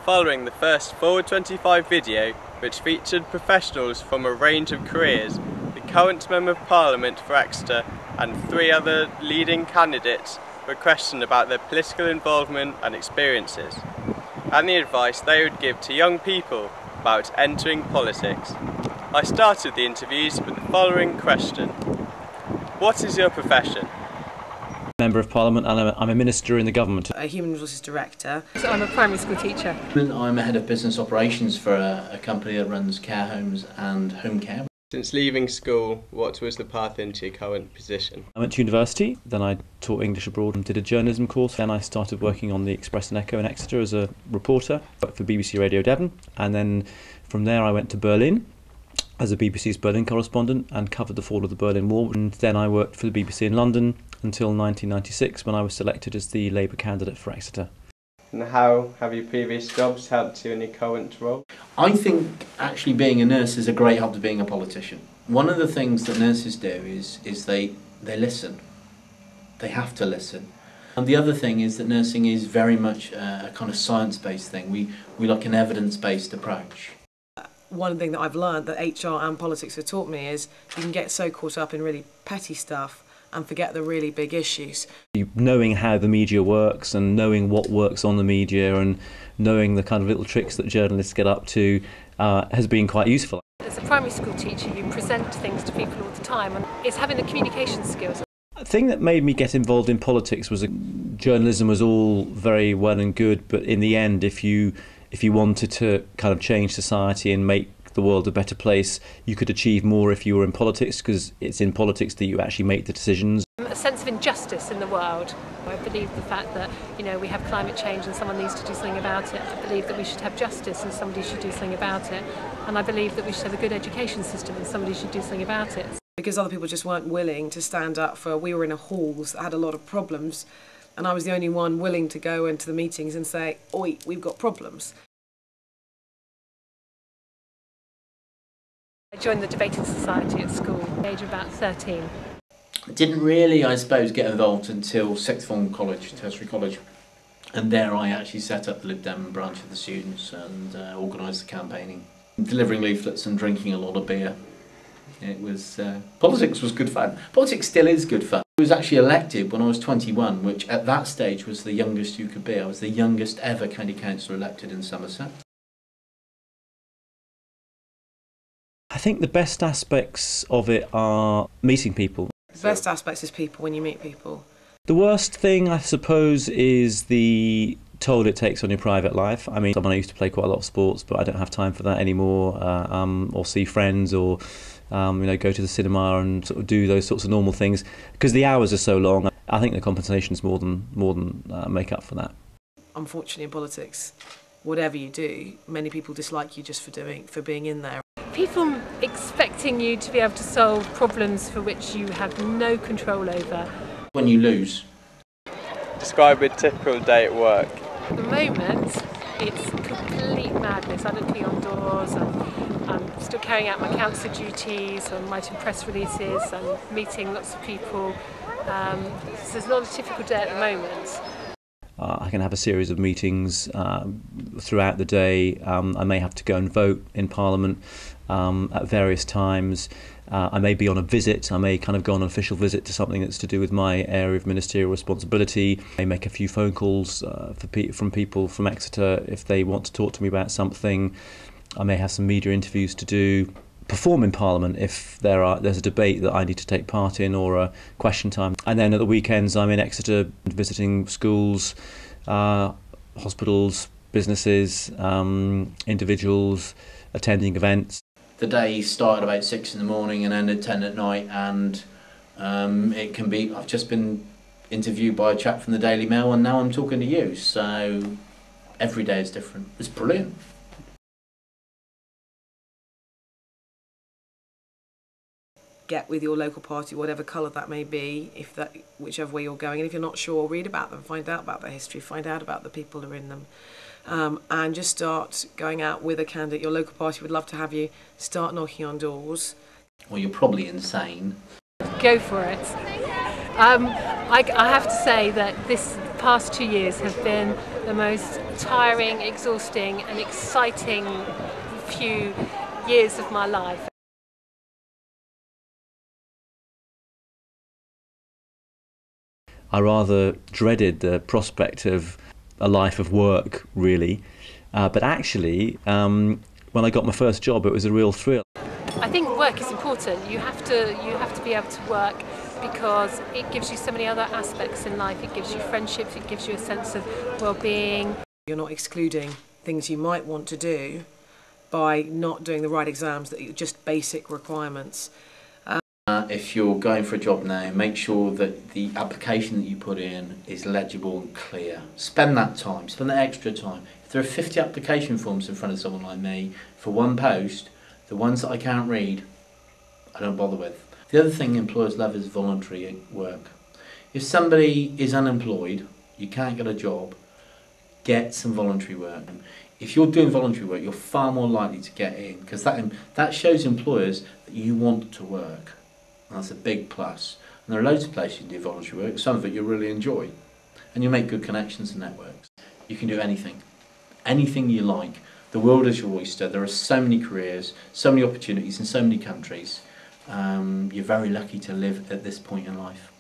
Following the first Forward 25 video, which featured professionals from a range of careers, the current Member of Parliament for Exeter and 3 other leading candidates were questioned about their political involvement and experiences, and the advice they would give to young people about entering politics. I started the interviews with the following question: what is your profession? Member of Parliament, and I'm a minister in the government. A Human Resources Director. So I'm a primary school teacher. I'm a head of business operations for a company that runs care homes and home care. Since leaving school, what was the path into your current position? I went to university, then I taught English abroad and did a journalism course. Then I started working on the Express and Echo in Exeter as a reporter, worked for BBC Radio Devon, and then from there I went to Berlin as a BBC's Berlin correspondent and covered the fall of the Berlin Wall. And then I worked for the BBC in London until 1996 when I was selected as the Labour candidate for Exeter. And how have your previous jobs helped you in your current role? I think actually being a nurse is a great help to being a politician. One of the things that nurses do is they listen. They have to listen. And the other thing is that nursing is very much a kind of science-based thing. We like an evidence-based approach. One thing that I've learned that HR and politics have taught me is you can get so caught up in really petty stuff and forget the really big issues. Knowing how the media works and knowing what works on the media and knowing the kind of little tricks that journalists get up to has been quite useful. As a primary school teacher, you present things to people all the time, and it's having the communication skills. The thing that made me get involved in politics was journalism was all very well and good, but in the end, if you wanted to kind of change society and make the world a better place, you could achieve more if you were in politics, because it's in politics that you actually make the decisions. A sense of injustice in the world. I believe the fact that, you know, we have climate change and someone needs to do something about it. I believe that we should have justice and somebody should do something about it. And I believe that we should have a good education system and somebody should do something about it. Because other people just weren't willing to stand up for, we were in a hall that had a lot of problems, and I was the only one willing to go into the meetings and say, oi, we've got problems. I joined the debating society at school at the age of about 13. I didn't really, I suppose, get involved until sixth form college, tertiary college. And there I actually set up the Lib Dem branch of the students and organised the campaigning. Delivering leaflets and drinking a lot of beer. It was, politics was good fun. Politics still is good fun. I was actually elected when I was 21, which at that stage was the youngest you could be. I was the youngest ever county councillor elected in Somerset. I think the best aspects of it are meeting people. The best aspects is people, when you meet people. The worst thing, I suppose, is the toll it takes on your private life. I mean, I used to play quite a lot of sports, but I don't have time for that anymore, or see friends, or go to the cinema and sort of do those sorts of normal things, because the hours are so long. I think the compensation's more than make up for that. Unfortunately, in politics, whatever you do, many people dislike you just for being in there. People expecting you to be able to solve problems for which you have no control over. When you lose. Describe a typical day at work. At the moment, it's complete madness. I'm looking on doors, I'm still carrying out my council duties, I'm writing press releases, I'm meeting lots of people. So there's not a typical day at the moment. I can have a series of meetings throughout the day. I may have to go and vote in Parliament at various times. I may be on a visit. I may kind of go on an official visit to something that's to do with my area of ministerial responsibility. I may make a few phone calls from people from Exeter if they want to talk to me about something. I may have some media interviews to do. Perform in Parliament if there's a debate that I need to take part in, or a question time. And then at the weekends I'm in Exeter visiting schools, hospitals, businesses, individuals, attending events. The day started about 6 in the morning and ended 10 at night, and it can be, I've just been interviewed by a chap from the Daily Mail and now I'm talking to you, so every day is different. It's brilliant. Get with your local party, whatever colour that may be, whichever way you're going, and if you're not sure, read about them, find out about their history, find out about the people who are in them, and just start going out with a candidate. Your local party would love to have you. Start knocking on doors. Well, you're probably insane. Go for it. I have to say that this past 2 years have been the most tiring, exhausting and exciting few years of my life. I rather dreaded the prospect of a life of work, really, but actually when I got my first job it was a real thrill. I think work is important. You have to be able to work because it gives you so many other aspects in life. It gives you friendships, it gives you a sense of well-being. You're not excluding things you might want to do by not doing the right exams, that are just basic requirements. If you're going for a job now, make sure that the application that you put in is legible and clear. Spend that time, spend that extra time. If there are 50 application forms in front of someone like me for one post, the ones that I can't read, I don't bother with. The other thing employers love is voluntary work. If somebody is unemployed, you can't get a job, get some voluntary work. If you're doing voluntary work, you're far more likely to get in, because that shows employers that you want to work. And that's a big plus. And there are loads of places you can do voluntary work, some of it you'll really enjoy. And you'll make good connections and networks. You can do anything. Anything you like. The world is your oyster. There are so many careers, so many opportunities in so many countries. You're very lucky to live at this point in life.